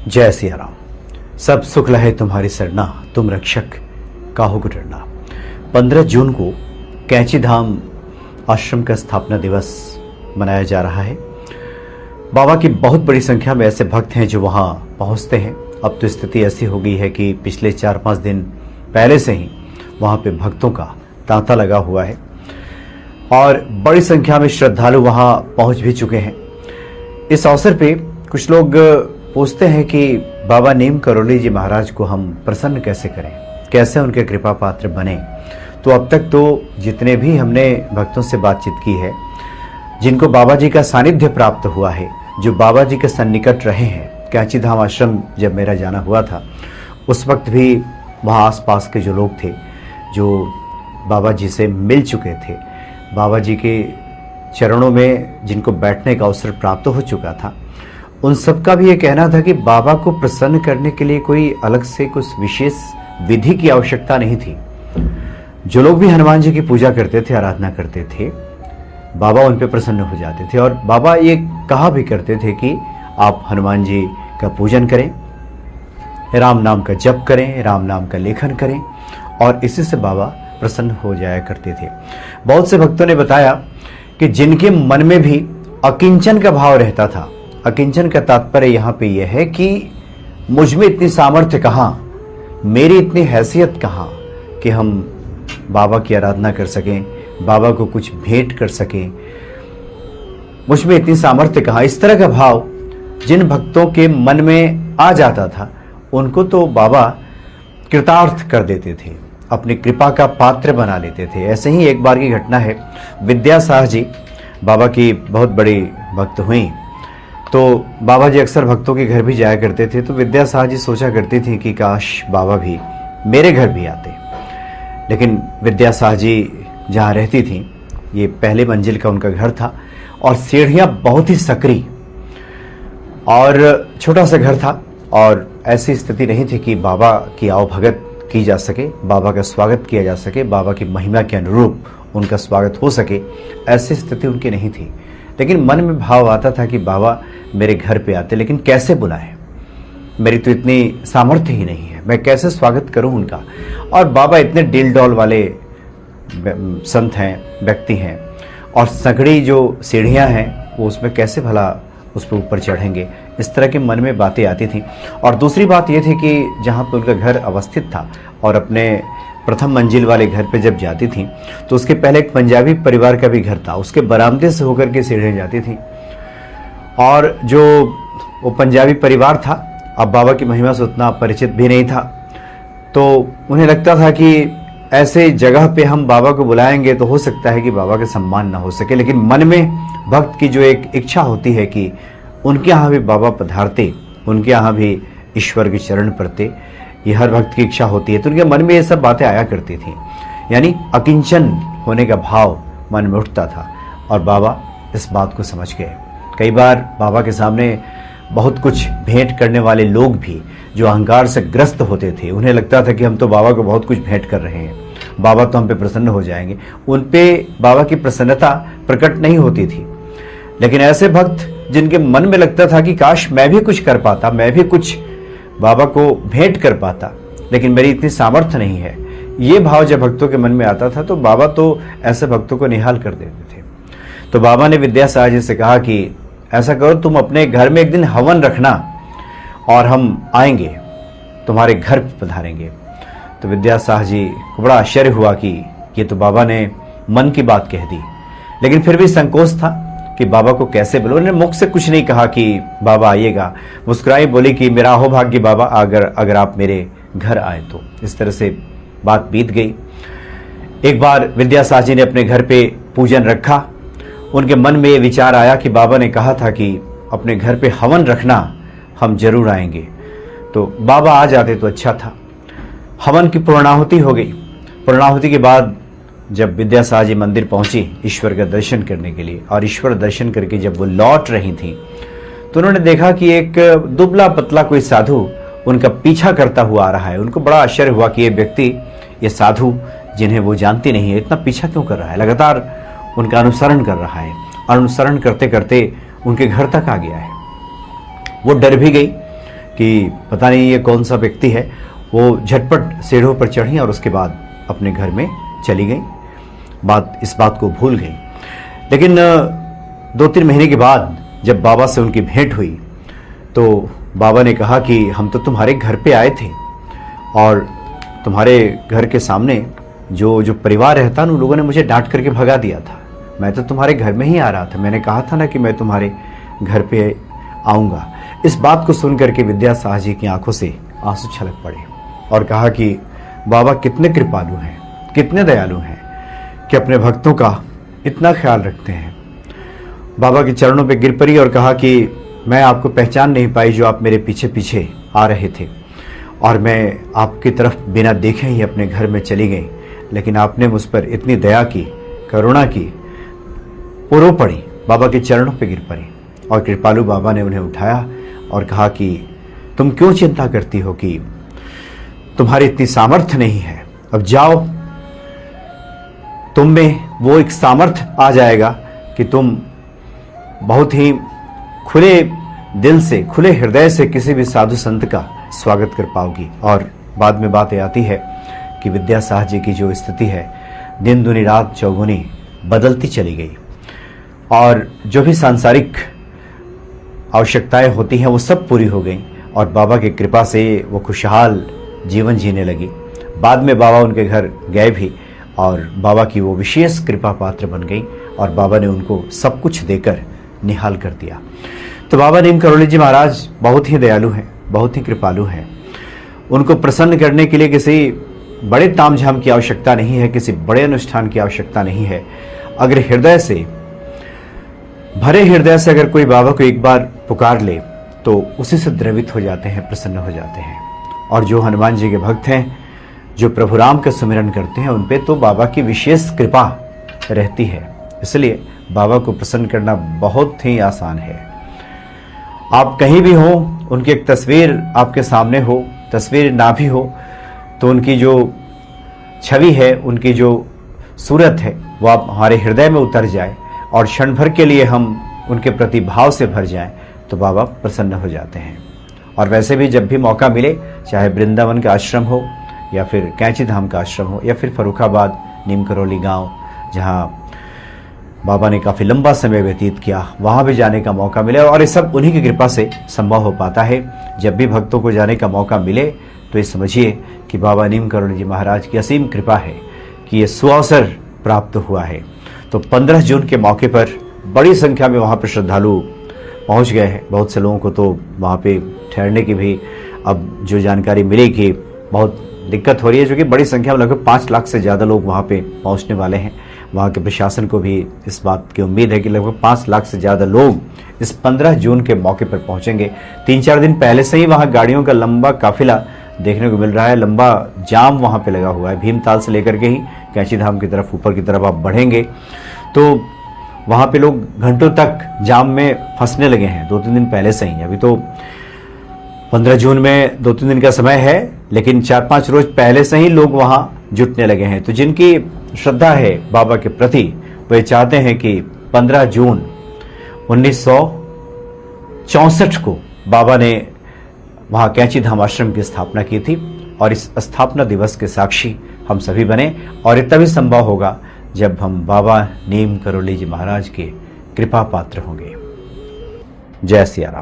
जय सिया राम। सब सुख लहे तुम्हारी सरना, तुम रक्षक काहू को डरना। 15 जून को कैंची धाम आश्रम का स्थापना दिवस मनाया जा रहा है। बाबा की बहुत बड़ी संख्या में ऐसे भक्त हैं जो वहां पहुंचते हैं। अब तो स्थिति ऐसी हो गई है कि पिछले 4-5 दिन पहले से ही वहां पे भक्तों का तांता लगा हुआ है और बड़ी संख्या में श्रद्धालु वहां पहुंच भी चुके हैं। इस अवसर पे कुछ लोग पूछते हैं कि बाबा नीम करोली जी महाराज को हम प्रसन्न कैसे करें, कैसे उनके कृपा पात्र बने। तो अब तक तो जितने भी हमने भक्तों से बातचीत की है, जिनको बाबा जी का सानिध्य प्राप्त हुआ है, जो बाबा जी के सन्निकट रहे हैं। कैंची धाम आश्रम जब मेरा जाना हुआ था उस वक्त भी वहाँ आसपास के जो लोग थे, जो बाबा जी से मिल चुके थे, बाबा जी के चरणों में जिनको बैठने का अवसर प्राप्त हो चुका था, उन सबका भी ये कहना था कि बाबा को प्रसन्न करने के लिए कोई अलग से कुछ विशेष विधि की आवश्यकता नहीं थी। जो लोग भी हनुमान जी की पूजा करते थे, आराधना करते थे, बाबा उन पे प्रसन्न हो जाते थे। और बाबा ये कहा भी करते थे कि आप हनुमान जी का पूजन करें, राम नाम का जप करें, राम नाम का लेखन करें, और इसी से बाबा प्रसन्न हो जाया करते थे। बहुत से भक्तों ने बताया कि जिनके मन में भी अकिंचन का भाव रहता था, अकिंचन का तात्पर्य यहाँ पे यह है कि मुझ में इतनी सामर्थ्य कहाँ, मेरी इतनी हैसियत कहाँ कि हम बाबा की आराधना कर सकें, बाबा को कुछ भेंट कर सकें, मुझ में इतनी सामर्थ्य कहाँ। इस तरह का भाव जिन भक्तों के मन में आ जाता था उनको तो बाबा कृतार्थ कर देते थे, अपनी कृपा का पात्र बना लेते थे। ऐसे ही एक बार की घटना है। विद्या साह जी बाबा की बहुत बड़ी भक्त हुई, तो बाबा जी अक्सर भक्तों के घर भी जाया करते थे। तो विद्या साह जी सोचा करती थी कि काश बाबा भी मेरे घर भी आते। लेकिन विद्या साह जी जहाँ रहती थी, ये पहले मंजिल का उनका घर था और सीढ़ियाँ बहुत ही सकरी और छोटा सा घर था, और ऐसी स्थिति नहीं थी कि बाबा की आवभगत की जा सके, बाबा का स्वागत किया जा सके, बाबा की महिमा के अनुरूप उनका स्वागत हो सके। ऐसी स्थिति उनकी नहीं थी। लेकिन मन में भाव आता था कि बाबा मेरे घर पे आते, लेकिन कैसे बुलाएं, मेरी तो इतनी सामर्थ्य ही नहीं है, मैं कैसे स्वागत करूं उनका। और बाबा इतने डील डॉल वाले संत हैं, व्यक्ति हैं, और संगड़ी जो सीढ़ियां हैं वो उसमें कैसे भला उस पर ऊपर चढ़ेंगे। इस तरह के मन में बातें आती थी। और दूसरी बात यह थी कि जहाँ पे उनका घर अवस्थित था और अपने प्रथम मंजिल वाले घर पे जब जाती थी तो उसके पहले एक पंजाबी परिवार का भी घर था, उसके बरामदे से होकर के सीढ़ियाँ जाती थी। और जो वो पंजाबी परिवार था, अब बाबा की महिमा से उतना परिचित भी नहीं था, तो उन्हें लगता था कि ऐसे जगह पे हम बाबा को बुलाएंगे तो हो सकता है कि बाबा का सम्मान ना हो सके। लेकिन मन में भक्त की जो एक इच्छा होती है कि उनके यहाँ भी बाबा पधारते, उनके यहाँ भी ईश्वर के चरण पड़ते, ये हर भक्त की इच्छा होती है। तो उनके मन में ये सब बातें आया करती थी, यानी अकिंचन होने का भाव मन में उठता था। और बाबा इस बात को समझ गए। कई बार बाबा के सामने बहुत कुछ भेंट करने वाले लोग भी जो अहंकार से ग्रस्त होते थे, उन्हें लगता था कि हम तो बाबा को बहुत कुछ भेंट कर रहे हैं, बाबा तो हम पे प्रसन्न हो जाएंगे। उन पे बाबा की प्रसन्नता प्रकट नहीं होती थी। लेकिन ऐसे भक्त जिनके मन में लगता था कि काश मैं भी कुछ कर पाता, मैं भी कुछ बाबा को भेंट कर पाता, लेकिन मेरी इतनी सामर्थ्य नहीं है, ये भाव जब भक्तों के मन में आता था तो बाबा तो ऐसे भक्तों को निहाल कर देते थे। तो बाबा ने विद्या साह जी से कहा कि ऐसा करो, तुम अपने घर में एक दिन हवन रखना और हम आएंगे, तुम्हारे घर पधारेंगे। तो विद्या साह जी को बड़ा आश्चर्य हुआ कि ये तो बाबा ने मन की बात कह दी, लेकिन फिर भी संकोच था कि बाबा को कैसे बोलो। उन्होंने मुख से कुछ नहीं कहा कि बाबा आइएगा, मुस्कुराई बोली कि मेरा अहोभाग्य बाबा अगर आप मेरे घर आए तो। इस तरह से बात बीत गई। एक बार विद्या साह जी ने अपने घर पे पूजन रखा। उनके मन में ये विचार आया कि बाबा ने कहा था कि अपने घर पे हवन रखना, हम जरूर आएंगे, तो बाबा आ जाते तो अच्छा था। हवन की पूर्णाहुति हो गई। पूर्णाहुति के बाद जब विद्या साह जी मंदिर पहुंची ईश्वर का दर्शन करने के लिए, और ईश्वर दर्शन करके जब वो लौट रही थी तो उन्होंने देखा कि एक दुबला पतला कोई साधु उनका पीछा करता हुआ आ रहा है। उनको बड़ा आश्चर्य हुआ कि ये व्यक्ति, ये साधु जिन्हें वो जानती नहीं है, इतना पीछा क्यों कर रहा है, लगातार उनका अनुसरण कर रहा है। अनुसरण करते करते उनके घर तक आ गया है। वो डर भी गई कि पता नहीं ये कौन सा व्यक्ति है। वो झटपट सीढ़ों पर चढ़ी और उसके बाद अपने घर में चली गई, इस बात को भूल गई। लेकिन 2-3 महीने के बाद जब बाबा से उनकी भेंट हुई तो बाबा ने कहा कि हम तो तुम्हारे घर पे आए थे और तुम्हारे घर के सामने जो परिवार रहता उन लोगों ने मुझे डांट करके भगा दिया था। मैं तो तुम्हारे घर में ही आ रहा था, मैंने कहा था ना कि मैं तुम्हारे घर पे आऊँगा। इस बात को सुन करके विद्या साहब जी की आंखों से आंसू छलक पड़े और कहा कि बाबा कितने कृपालु हैं, कितने दयालु हैं कि अपने भक्तों का इतना ख्याल रखते हैं। बाबा के चरणों पे गिर पड़ी और कहा कि मैं आपको पहचान नहीं पाई जो आप मेरे पीछे पीछे आ रहे थे और मैं आपकी तरफ बिना देखे ही अपने घर में चली गई, लेकिन आपने मुझ पर इतनी दया की, करुणा की, पुरो पड़ी, बाबा के चरणों पे गिर पड़ी और कृपालु बाबा ने उन्हें उठाया और कहा कि तुम क्यों चिंता करती हो कि तुम्हारी इतनी सामर्थ्य नहीं है, अब जाओ, तुम में वो एक सामर्थ्य आ जाएगा कि तुम बहुत ही खुले दिल से, खुले हृदय से किसी भी साधु संत का स्वागत कर पाओगी। और बाद में बात आती है कि विद्या साहब जी की जो स्थिति है दिन दुनी रात चौगुनी बदलती चली गई और जो भी सांसारिक आवश्यकताएं होती हैं वो सब पूरी हो गई और बाबा की कृपा से वो खुशहाल जीवन जीने लगी। बाद में बाबा उनके घर गए भी और बाबा की वो विशेष कृपा पात्र बन गई और बाबा ने उनको सब कुछ देकर निहाल कर दिया। तो बाबा नीम करोली जी महाराज बहुत ही दयालु हैं, बहुत ही कृपालु हैं। उनको प्रसन्न करने के लिए किसी बड़े तामझाम की आवश्यकता नहीं है, किसी बड़े अनुष्ठान की आवश्यकता नहीं है। अगर हृदय से, भरे हृदय से अगर कोई बाबा को एक बार पुकार ले तो उसी से द्रवित हो जाते हैं, प्रसन्न हो जाते हैं। और जो हनुमान जी के भक्त हैं, जो प्रभु राम का सुमिरन करते हैं, उन पे तो बाबा की विशेष कृपा रहती है। इसलिए बाबा को प्रसन्न करना बहुत ही आसान है। आप कहीं भी हो, उनकी एक तस्वीर आपके सामने हो, तस्वीर ना भी हो तो उनकी जो छवि है, उनकी जो सूरत है, वो आप हमारे हृदय में उतर जाए और क्षण भर के लिए हम उनके प्रति भाव से भर जाएं तो बाबा प्रसन्न हो जाते हैं। और वैसे भी जब भी मौका मिले, चाहे वृंदावन का आश्रम हो या फिर कैंची धाम का आश्रम हो या फिर फर्रुखाबाद नीम करोली गांव जहां बाबा ने काफ़ी लंबा समय व्यतीत किया, वहाँ भी जाने का मौका मिले और ये सब उन्हीं की कृपा से संभव हो पाता है। जब भी भक्तों को जाने का मौका मिले तो ये समझिए कि बाबा नीम करोली जी महाराज की असीम कृपा है कि ये सुअवसर प्राप्त हुआ है। तो 15 जून के मौके पर बड़ी संख्या में वहाँ पर श्रद्धालु पहुँच गए हैं। बहुत से लोगों को तो वहाँ पे ठहरने की भी अब जो जानकारी मिली कि बहुत दिक्कत हो रही है, जो कि बड़ी संख्या में लगभग 5 लाख से ज़्यादा लोग वहाँ पे पहुँचने वाले हैं। वहाँ के प्रशासन को भी इस बात की उम्मीद है कि लगभग 5 लाख से ज़्यादा लोग इस 15 जून के मौके पर पहुँचेंगे। 3-4 दिन पहले से ही वहाँ गाड़ियों का लंबा काफिला देखने को मिल रहा है, लंबा जाम वहाँ पे लगा हुआ है। भीमताल से लेकर के ही कैंची धाम की तरफ, ऊपर की तरफ आप बढ़ेंगे तो वहाँ पे लोग घंटों तक जाम में फंसने लगे हैं 2-3 दिन पहले से ही। अभी तो 15 जून में 2-3 दिन का समय है, लेकिन 4-5 रोज पहले से ही लोग वहाँ जुटने लगे हैं। तो जिनकी श्रद्धा है बाबा के प्रति, वे चाहते हैं कि 15 जून 1964 को बाबा ने वहाँ कैंची धाम आश्रम की स्थापना की थी और इस स्थापना दिवस के साक्षी हम सभी बने। और ये तभी संभव होगा जब हम बाबा नीम करोली जी महाराज के कृपा पात्र होंगे। जय सिया राम।